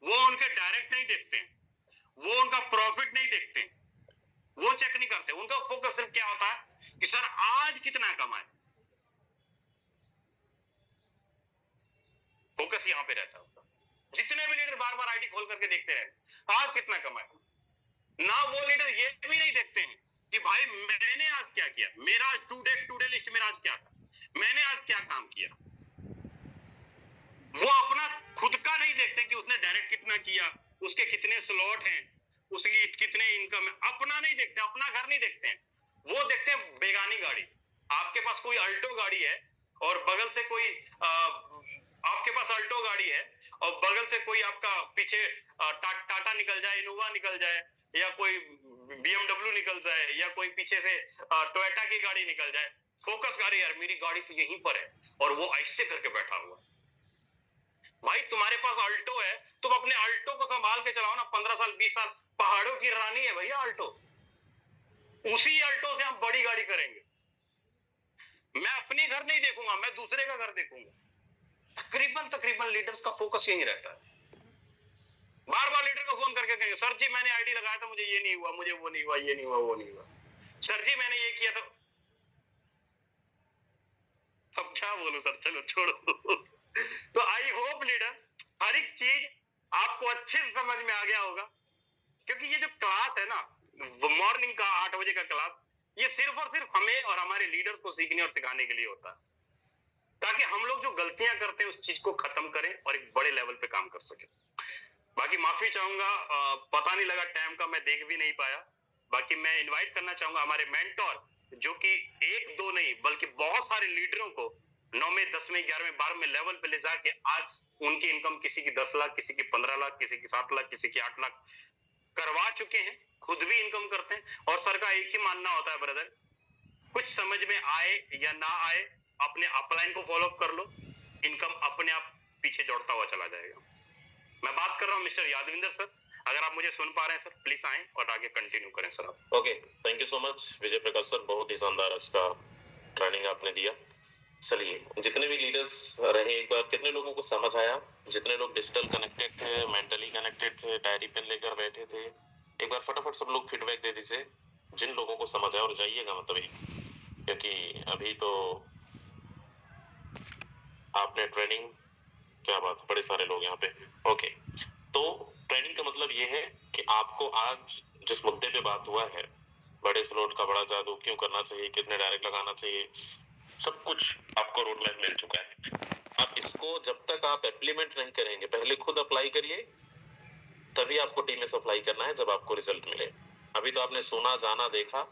वो उनके डायरेक्ट नहीं देखते, वो उनका प्रॉफिट नहीं देखते, वो चेक नहीं करते, उनका फोकस सिर्फ क्या होता है कि सर आज कितना कमाए, फोकस यहाँ पे रहता है उसका। जितने भी लीडर बार बार आईडी खोल करके देखते रहे आज कितना कमाए, ना वो लीडर ये भी नहीं देखते हैं कि भाई मैंने आज क्या किया, मेरा टू डे लिस्ट मेरा आज क्या था, मैंने आज क्या काम किया। वो अपना खुद का नहीं देखते कि उसने डायरेक्ट कितना किया, उसके कितने स्लॉट हैं, उसकी कितने इनकम है, अपना नहीं देखते, अपना घर नहीं देखते हैं, वो देखते हैं बेगानी गाड़ी। आपके पास कोई अल्टो गाड़ी है और बगल से कोई आपके पास अल्टो गाड़ी है और बगल से कोई आपका पीछे टाटा निकल जाए, इनोवा निकल जाए, या कोई BMW निकल जाए, या कोई पीछे से टोयोटा की गाड़ी निकल जाए, फोकस गाड़ी यार मेरी गाड़ी तो यहीं पर है और वो ऐसे करके बैठा हुआ। भाई तुम्हारे पास अल्टो है, तुम अपने अल्टो को संभाल के चलाओ ना, 15 साल 20 साल, पहाड़ों की रानी है भैया अल्टो, उसी अल्टो से हम बड़ी गाड़ी करेंगे। मैं अपनी घर नहीं देखूंगा, मैं दूसरे का घर देखूंगा। तकरीबन लीडर्स का फोकस यही रहता है। बार बार लीडर को फोन करके कहेंगे सर जी मैंने आईडी लगाया था, मुझे ये नहीं हुआ, मुझे वो नहीं हुआ, ये नहीं हुआ, वो नहीं हुआ, सर जी मैंने ये किया था। अब क्या बोलूं सर, चलो छोड़ो। तो आई होप लीडर हर एक चीज आपको अच्छे से समझ में आ गया होगा, क्योंकि ये जो क्लास है ना मॉर्निंग का 8 बजे का क्लास, ये सिर्फ और सिर्फ हमें और हमारे लीडर्स को सीखने और सिखाने के लिए होता है, ताकि हम लोग जो गलतियां करते हैं उस चीज को खत्म करें और एक बड़े लेवल पे काम कर सके। बाकी माफी चाहूंगा, पता नहीं लगा टाइम का, मैं देख भी नहीं पाया। बाकी मैं इनवाइट करना चाहूंगा हमारे मेंटोर, जो कि एक दो नहीं बल्कि बहुत सारे लीडरों को 9वें 10वें 11वें 12वें लेवल पे ले जाके आज उनकी इनकम किसी की 10 लाख, किसी की 15 लाख, किसी की 7 लाख, किसी की 8 लाख करवा चुके हैं, खुद भी इनकम करते हैं। और सर का एक ही मानना होता है ब्रदर, कुछ समझ में आए या ना आए अपने अपलाइन को फॉलो कर लो, इनकम अपने आप पीछे जोड़ता हुआ चला जाएगा। मैं बात कर रहा हूँ मिस्टर यादविंदर सर, अगर आप मुझे सुन पा रहे हैं सर प्लीज आए और आगे कंटिन्यू करें सर आप। Okay, thank you so much Vijay Prakash sir, बहुत ही शानदार इसका ट्रेनिंग आपने दिया। चलिए, जितने भी लीडर्स रहे एक बार कितने लोगों को समझ आया, जितने लोग डिजिटल कनेक्टेड थे, मेंटली कनेक्टेड थे, डायरी पेन लेकर बैठे थे, एक बार फटाफट सब लोग फीडबैक दे दीजिए जिन लोगों को समझ आया, और जाइएगा मतलब ही, क्योंकि अभी तो आपने ट्रेनिंग, क्या बात, बड़े सारे लोग यहाँ पे। ओके, तो ट्रेनिंग का मतलब ये है कि आपको आज जिस मुद्दे पे बात हुआ है, बड़े स्लॉट का बड़ा जादू क्यों करना चाहिए, कितने डायरेक्ट लगाना चाहिए, सब कुछ आपको रोड मैप मिल चुका है। अब इसको जब तक आप इम्प्लीमेंट नहीं करेंगे, पहले खुद अप्लाई करिए, तभी आपको टीम में अप्लाई करना है जब आपको रिजल्ट मिले। अभी तो आपने सुना, जाना, देखा,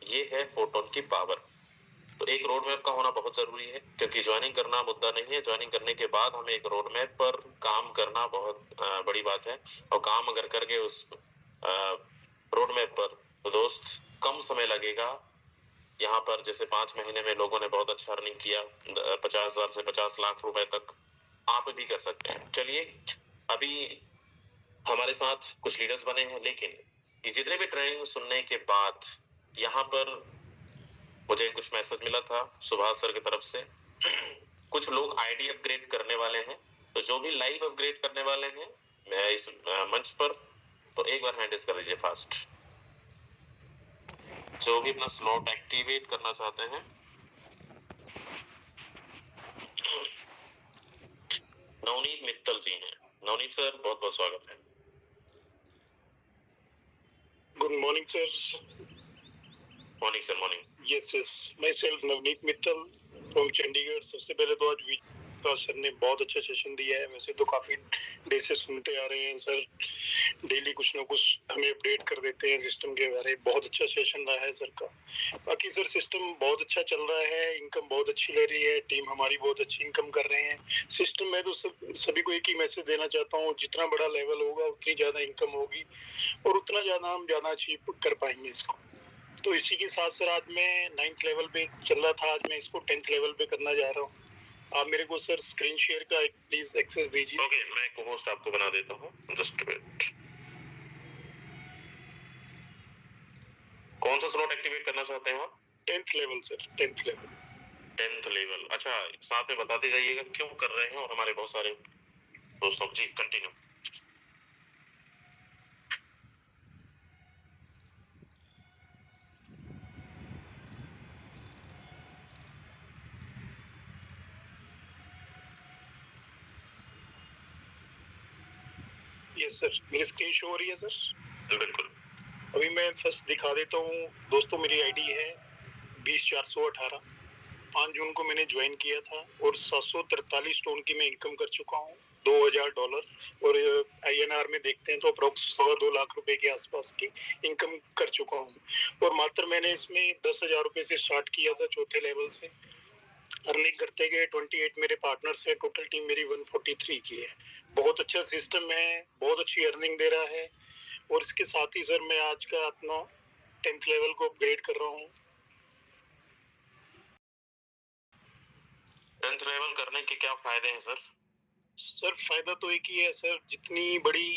ये है फोटोन की पावर। तो एक रोड मैप का होना बहुत जरूरी है, क्योंकि ज्वाइनिंग करना मुद्दा नहीं है, ज्वाइनिंग करने के बाद हमें एक रोड मैप पर काम करना बहुत बड़ी बात है। और काम अगर करके उस रोड मैप पर, तो दोस्त कम समय लगेगा। यहाँ पर जैसे 5 महीने में लोगों ने बहुत अच्छा अर्निंग किया, 50,000 से 50 लाख रुपए तक आप भी कर सकते हैं। चलिए, अभी हमारे साथ कुछ लीडर्स बने हैं, लेकिन ये जितने भी ट्रेनिंग सुनने के बाद यहाँ पर मुझे कुछ मैसेज मिला था सुभाष सर की तरफ से, कुछ लोग आईडी अपग्रेड करने वाले हैं। तो जो भी लाइव अपग्रेड करने वाले हैं मैं इस मंच पर, तो एक बार हैंड रेज कर दीजिए फास्ट। जो भी अपना स्लॉट एक्टिवेट करना चाहते हैं, नवनीत मित्तल जी हैं। नवनीत सर, बहुत बहुत स्वागत है। Good morning sir. Morning sir, morning. Yes, my self Navneet Mittal from Chandigarh. सबसे पहले तो आज विकास सर ने बहुत अच्छा सेशन दिया है। वैसे तो काफी डे से सुनते आ रहे हैं सर, डेली कुछ ना कुछ हमें अपडेट कर देते हैं सिस्टम के बारे में। बहुत अच्छा सेशन रहा है सर का। बाकी सर सिस्टम बहुत अच्छा चल रहा है, इनकम बहुत अच्छी ले रही है, टीम हमारी बहुत अच्छी इनकम कर रहे हैं। सिस्टम में तो सभी को एक ही मैसेज देना चाहता हूँ, जितना बड़ा लेवल होगा उतनी ज्यादा इनकम होगी और उतना ज्यादा हम ज्यादा अचीव कर पाएंगे इसको। तो इसी के साथ सर आज मैं 9th लेवल पे चल रहा था, आज मैं इसको 10th लेवल पे करना जा रहा हूँ। आप मेरे को सर स्क्रीन शेयर का प्लीज एक्सेस दीजिए। ओके, मैं को होस्ट आपको बना देता हूँ, जस्ट वेट। कौन सा स्लॉट एक्टिवेट करना चाहते हैं आप? 10th level sir, 10th level. 10th level, अच्छा, साथ में बताते जाइएगा क्यों कर रहे हैं, और हमारे बहुत सारे दोस्तों जी कंटिन्यू। यस सर, मेरी स्क्रीन शो हो रही है सर? बिल्कुल। अभी मैं फर्स्ट दिखा देता हूँ दोस्तों। मेरी आईडी है 20,418। 5 जून को मैंने ज्वाइन किया था और 743 टोन की मैं इनकम कर चुका हूँ, $2,000, और INR में देखते हैं तो अप्रोक्स 2.25 लाख रुपए के आसपास की इनकम कर चुका हूँ। और मात्र मैंने इसमें 10,000 रुपए से स्टार्ट किया था, चौथे लेवल से। अर्निंग करते गए 28 मेरे पार्टनर्स है, टोटल टीम मेरी 143 की है। बहुत अच्छा सिस्टम है, बहुत अच्छी अर्निंग दे रहा है। और इसके साथ ही सर मैं आज का अपना 10th लेवल को अपग्रेड कर रहा हूँ। 10th लेवल करने के क्या फायदे हैं सर? सर फायदा तो एक ही है सर, जितनी बड़ी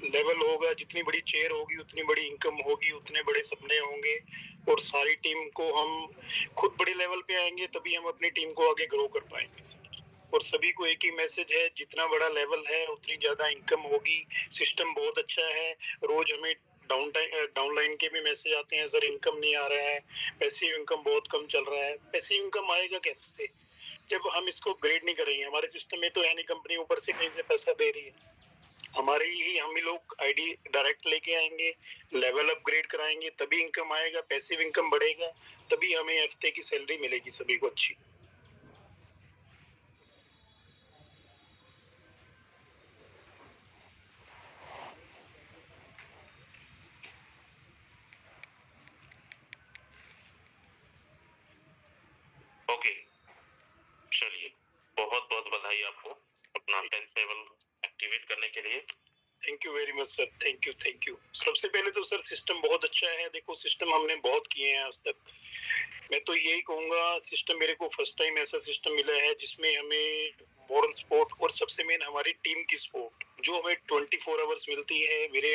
लेवल होगा, जितनी बड़ी चेयर होगी, उतनी बड़ी इनकम होगी, उतने बड़े सपने होंगे। और सारी टीम को हम खुद बड़े लेवल पे आएंगे तभी हम अपनी टीम को आगे ग्रो कर पाएंगे सर। और सभी को एक ही मैसेज है, जितना बड़ा लेवल है उतनी ज्यादा इनकम होगी। सिस्टम बहुत अच्छा है। रोज हमें डाउनलाइन के भी मैसेज आते हैं, सर इनकम नहीं आ रहा है, पैसिव इनकम बहुत कम चल रहा है। पैसिव इनकम आएगा कैसे जब हम इसको अपग्रेड नहीं करेंगे? हमारे सिस्टम में तो है नहीं, कंपनी ऊपर से कहीं से पैसा दे रही है। हमारे ही हम ही लोग आईडी डायरेक्ट लेके आएंगे, लेवल अपग्रेड कराएंगे, तभी इनकम आएगा, पैसिव इनकम बढ़ेगा, तभी हमें हफ्ते की सैलरी मिलेगी सभी को अच्छी। ओके, चलिए, बहुत बहुत बधाई आपको अपना 10th लेवल एक्टिवेट करने के लिए। Thank you very much sir, thank you thank you. सबसे पहले तो सर सिस्टम बहुत अच्छा है। देखो सिस्टम हमने बहुत किए हैं आज तक। मैं तो यही कहूंगा, सिस्टम मेरे को फर्स्ट टाइम ऐसा सिस्टम मिला है जिसमें हमें मॉरल सपोर्ट और सबसे मेन हमारी टीम की सपोर्ट जो हमें 24 आवर्स मिलती है। मेरे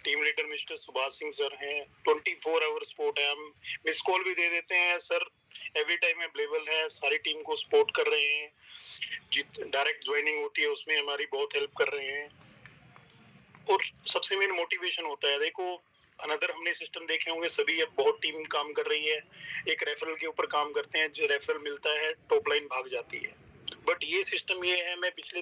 team leader mister Subhash Singh sir हैं, 24 आवर सपोर्ट है। हम मिस कॉल भी दे देते हैं सर, एवरी टाइम अवेलेबल है, सारी टीम को सपोर्ट कर रहे हैं। डायरेक्ट ज्वाइनिंग होती है उसमें हमारी बहुत हेल्प कर रहे हैं। और सबसे मेन मोटिवेशन होता है। देखो अनदर हमने सिस्टम देखे होंगे सभी, अब बहुत टीम काम कर रही है, एक रेफरल के ऊपर काम करते हैं, जो रेफरल मिलता है टॉप लाइन भाग जाती है। बट ये सिस्टम ये है, मैं पिछले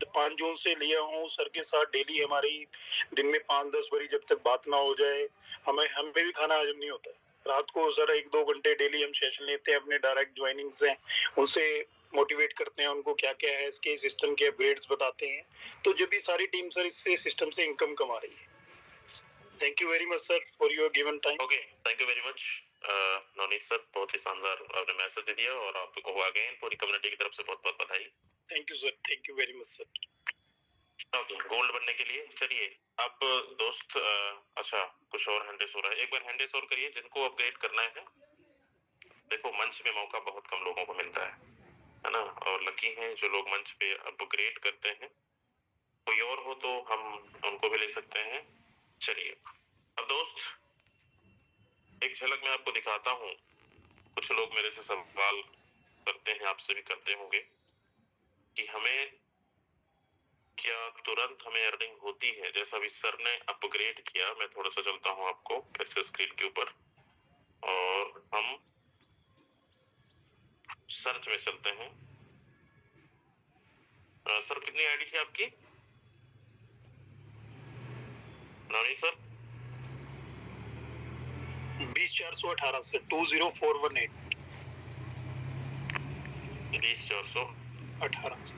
5 जून से लिया हूँ सर के साथ। डेली हमारी दिन में 5-10 बारी जब तक बात ना हो जाए, हमें भी खाना हजम नहीं होता है। रात को सर 1-2 घंटे डेली हम सेशन लेते हैं, अपने डायरेक्ट ज्वाइनिंग से उनसे मोटिवेट करते हैं, उनको क्या क्या है इसके सिस्टम के अपग्रेड्स बताते हैं। तो जब भी सारी टीम सर इससे सिस्टम से इनकम कमा रही है। Thank you very much sir for your given time. Okay, thank you very much Navneet sir, बहुत ही शानदार आपने मैसेज दे दिया और आपको अगेन पूरी कम्युनिटी की तरफ से बहुत बहुत बधाई। Thank you sir, thank you very much sir. Okay, gold बनने के लिए चलिए अब दोस्त अच्छा कुछ और हैंड रेस हो रहा है, एक बार हैंड रेस और करिए जिनको अपग्रेड करना है। देखो मंच पे मौका बहुत कम लोगों को मिलता है ना, और लकी हैं जो लोग मंच पे अपग्रेड करते हैं। कोई और हो तो हम उनको भी ले सकते हैं। चलिए अब दोस्त एक झलक मैं आपको दिखाता हूँ। कुछ लोग मेरे से सवाल करते हैं, आपसे भी करते होंगे कि हमें क्या तुरंत हमें अर्निंग होती है? जैसा अभी सर ने अपग्रेड किया, मैं थोड़ा सा चलता हूँ आपको फिर से स्क्रीन के ऊपर और हम सर्च में चलते हैं। सर कितनी आईडी थी आपकी नवनीत सर? 20,418 से 20418 20,418।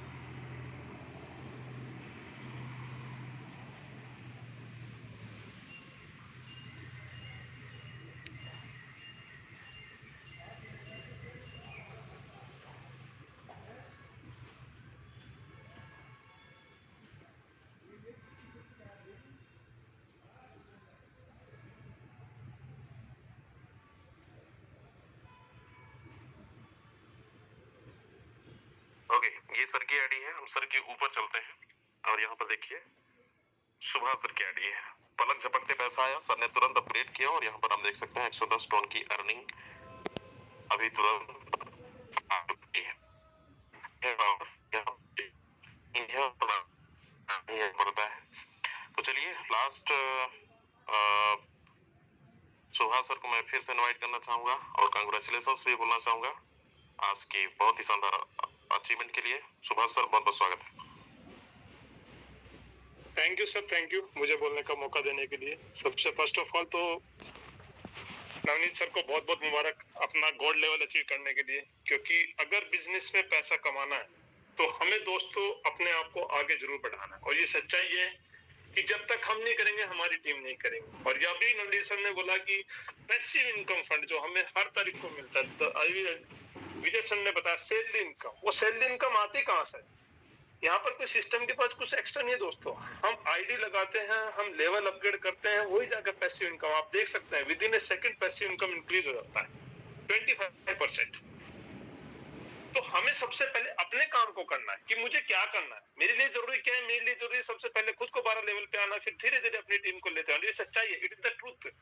ओके, ये सर की आईडी है। हम सर के ऊपर चलते हैं और यहाँ पर देखिए सुबह सर की आईडी है। पलक झपकते पैसा आया, सर ने तुरंत अपग्रेड किया और यहाँ पर हम देख सकते हैं 110 टोन की अर्निंग अभी तुरंत आ चुकी है। पड़ता है। तो चलिए लास्ट सुभाष सर को मैं फिर से इनवाइट करना चाहूंगा और कांग्रेचुलेशंस भी बोलना चाहूंगा आज की बहुत ही शानदार अचीवमेंट के लिए। सुभाष सर बहुत बहुत स्वागत है। Thank you sir, thank you मुझे बोलने का मौका देने के लिए। सबसे फर्स्ट ऑफ ऑल तो नवनीत सर को बहुत बहुत मुबारक अपना गोल्ड लेवल अचीव करने के लिए, क्योंकि अगर बिजनेस में पैसा कमाना है तो हमें दोस्तों अपने आप को आगे जरूर बढ़ाना है। और ये सच्चाई है कि जब तक हम नहीं करेंगे हमारी टीम नहीं करेंगे। और यह भी नवनीत सर ने बोला कि पैसिव इनकम फंड जो हमें हर तारीख को मिलता है, तो विजय सर ने बताया सैलरी इनकम, वो सैलरी इनकम आती कहाँ से? यहाँ पर कोई सिस्टम के पास कुछ एक्स्ट्रा नहीं है दोस्तों। हम आईडी लगाते हैं, हम लेवल अपग्रेड करते हैं, वही जाकर पैसिव इनकम आप देख सकते हैं with in A second passive income increase हो जाता है 25%। तो हमें सबसे पहले अपने काम को करना है कि मुझे क्या करना है, मेरे लिए जरूरी क्या है। मेरे लिए जरूरी सबसे पहले खुद को 12 लेवल पे आना, फिर धीरे धीरे अपनी टीम को लेते आना। ये सच्चाई है, इट इज द ट्रूथ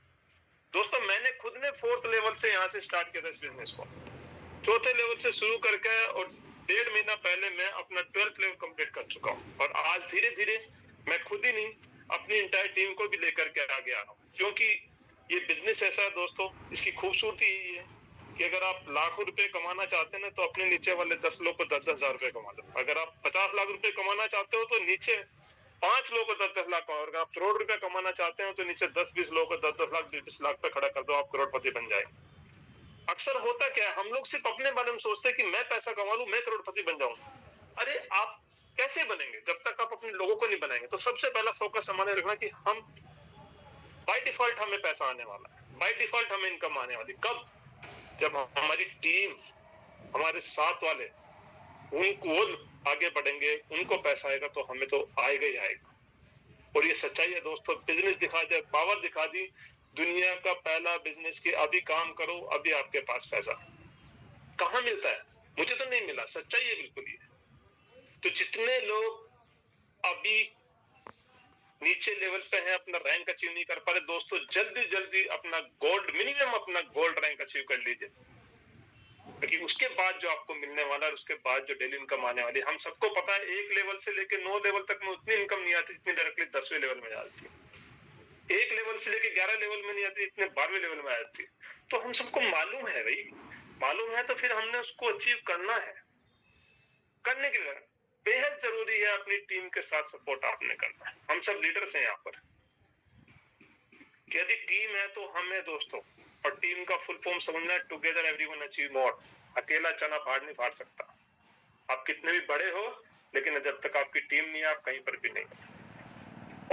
दोस्तों। मैंने खुद ने 4th लेवल से यहाँ से स्टार्ट किया था इस बिजनेस को, 4थे लेवल से शुरू करके, और 1.5 महीना पहले मैं अपना 12th लेवल कंप्लीट कर चुका हूँ। और आज धीरे धीरे मैं खुद ही नहीं, अपनी इंटायर टीम को भी लेकर के आगे आ रहा हूँ। क्योंकि ये बिजनेस ऐसा है दोस्तों, इसकी खूबसूरती यही है कि अगर आप लाखों रुपए कमाना चाहते हैं ना, तो अपने नीचे वाले 10 लोग को 10-10 हजार रुपए कमा लो। अगर आप 50 लाख रुपए कमाना चाहते हो तो नीचे 5 लोगों को 10-10 लाख कमाओ। अगर आप करोड़ रुपए कमाना चाहते हो तो नीचे 10-20 लोगों को 10-10 लाख 20 लाख पे खड़ा कर दो, आप करोड़पति बन जाए। अक्सर होता क्या है, हम लोग सिर्फ अपने बारे में सोचते हैं कि मैं पैसा कमा लूं, मैं करोड़पति बन जाऊं। अरे आप कैसे बनेंगे जब तक आप अपने लोगों को नहीं बनाएंगे? तो सबसे पहला फोकस हमारे रखना कि हम बाय डिफॉल्ट हमें पैसा आने वाला है, बाय डिफॉल्ट हमें इनकम आने वाली। कब? जब हमारी टीम, हमारे साथ वाले उनको आगे बढ़ेंगे, उनको पैसा आएगा तो हमें तो आएगा ही आएगा। और ये सच्चाई है दोस्तों, बिजनेस दिखा दे, पावर दिखा दी, दुनिया का पहला बिजनेस की अभी काम करो, अभी आपके पास पैसा कहाँ मिलता है? मुझे तो नहीं मिला, सच्चाई है बिल्कुल ये। तो जितने लोग अभी नीचे लेवल पे हैं, अपना रैंक अचीव नहीं कर पा रहे दोस्तों, जल्दी जल्दी अपना गोल्ड, मिनिमम अपना गोल्ड रैंक अचीव कर लीजिए, क्योंकि उसके बाद जो आपको मिलने वाला है, उसके बाद जो डेली इनकम आने वाली है, हम सबको पता है 1 लेवल से लेकर 9 लेवल तक में उतनी इनकम नहीं आती जितनी डायरेक्टली 10वें लेवल में आती है। 1 लेवल से लेकर 11 लेवल में नहीं आती, इतने 12वें लेवल में आती है। तो हम सबको मालूम है भाई, मालूम है तो फिर हमने उसको अचीव करना है। करने के लिए बेहद जरूरी है अपनी टीम के साथ सपोर्ट आपने करना है। हम सब लीडर्स हैं यहाँ पर, कि यदि टीम है तो हम है दोस्तों। और टीम का फुल फॉर्म समझना, टुगेदर एवरीवन अचीव मोर। अकेला चना फाड़ नहीं फाड़ सकता। आप कितने भी बड़े हो, लेकिन जब तक आपकी टीम नहीं है, आप कहीं पर भी नहीं।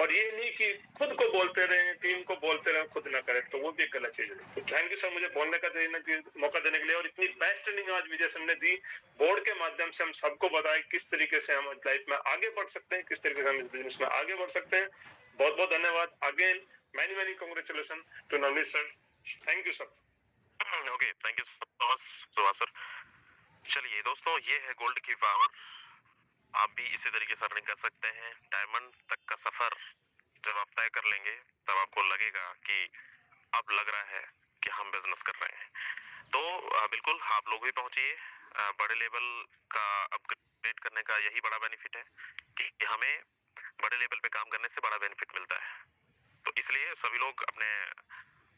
और ये नहीं कि खुद को बोलते रहे, टीम को बोलते रहे, खुद ना करें, तो वो भी एक गलत चीज है। तो थैंक यू सर मुझे बोलने का मौका देने के लिए। और इतनी बेस्ट ट्रेनिंग आज विजय सर ने दी, बोर्ड के माध्यम से हम सबको बताया किस तरीके से हम लाइफ में आगे बढ़ सकते हैं, किस तरीके से हम इस बिजनेस में आगे बढ़ सकते हैं। बहुत बहुत धन्यवाद। Again many congratulation to Navneet sir. Thank you sir. Okay, thank you so much Subhash sir. चलिए दोस्तों, ये है गोल्ड की पावर। आप भी इसी तरीके से अर्निंग कर सकते हैं। डायमंड तक का सफर जब आप तय कर लेंगे, तब आपको लगेगा कि अब लग रहा है कि हम बिजनेस कर रहे हैं। तो बिल्कुल आप लोग भी पहुंचिए। बड़े लेवल का अपग्रेड करने का यही बड़ा बेनिफिट है कि हमें बड़े लेवल पे काम करने से बड़ा बेनिफिट मिलता है। तो इसलिए सभी लोग अपने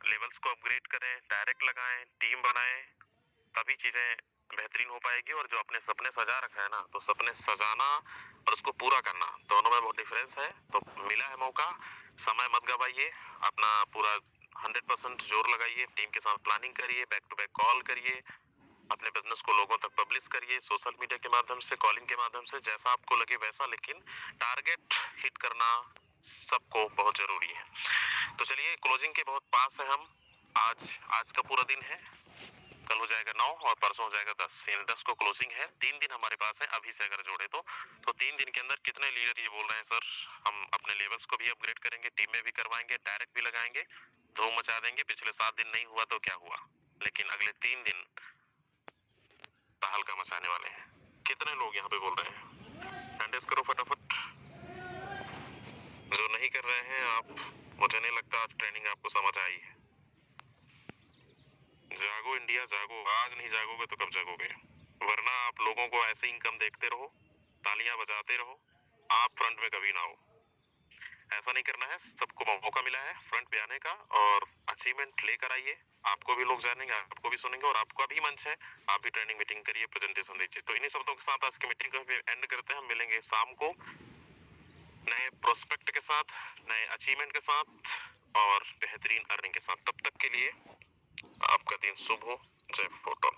लेवल्स को अपग्रेड करें, डायरेक्ट लगाएं, टीम बनाएं, तभी चीजें बेहतरीन हो पाएगी। और जो अपने सपने सजा रखा है ना, तो सपने सजाना और उसको पूरा करना, दोनों में बहुत डिफरेंस है। तो मिला है मौका, समय मत गवाइए, अपना पूरा 100% जोर लगाइए, टीम के साथ प्लानिंग करिए, बैक टू बैक कॉल करिए, अपने बिजनेस को लोगों तक पब्लिश करिए, सोशल मीडिया के माध्यम से, कॉलिंग के माध्यम से, जैसा आपको लगे वैसा। लेकिन टारगेट हिट करना सबको बहुत जरूरी है। तो चलिए, क्लोजिंग के बहुत पास है हम। आज का पूरा दिन है, कल हो जाएगा 9 और परसों हो जाएगा 10, यानी 10 को क्लोजिंग है। 3 दिन हमारे पास है अभी से अगर जोड़े तो 3 दिन के अंदर कितने लीडर ये बोल रहे हैं सर हम अपने लेवल्स को भी अपग्रेड करेंगे, टीम में भी करवाएंगे, डायरेक्ट भी लगाएंगे, धूम मचा देंगे। पिछले 7 दिन नहीं हुआ तो क्या हुआ, लेकिन अगले 3 दिन तहलका मचाने वाले हैं। कितने लोग यहाँ पे बोल रहे हैं? हैंड करो फटाफट। जो नहीं कर रहे हैं आप, मुझे नहीं लगता आज ट्रेनिंग आपको समझ आई है। जागो इंडिया जागो, आज नहीं जागोगे तो कब जागोगे? वरना आप लोगों को ऐसे इनकम देखते रहो, तालियां बजाते रहो, आप फ्रंट में कभी ना हो। ऐसा नहीं करना है। सबको मौका मिला है फ्रंट पे आने का, और अचीवमेंट लेकर आइए। आपको भी लोग जानेंगे, आपको भी सुनेंगे, और आपका भी मंच है, आप भी ट्रेनिंग मीटिंग करिए, प्रेजेंटेशन दीजिए। तो इन्हीं शब्दों के साथ आज की मीटिंग को एंड करते हैं। हम मिलेंगे शाम को नए प्रोस्पेक्ट के साथ, नए अचीवमेंट के साथ और बेहतरीन अर्निंग के साथ। तब तक के लिए आपका दिन शुभ हो। जय फोटो।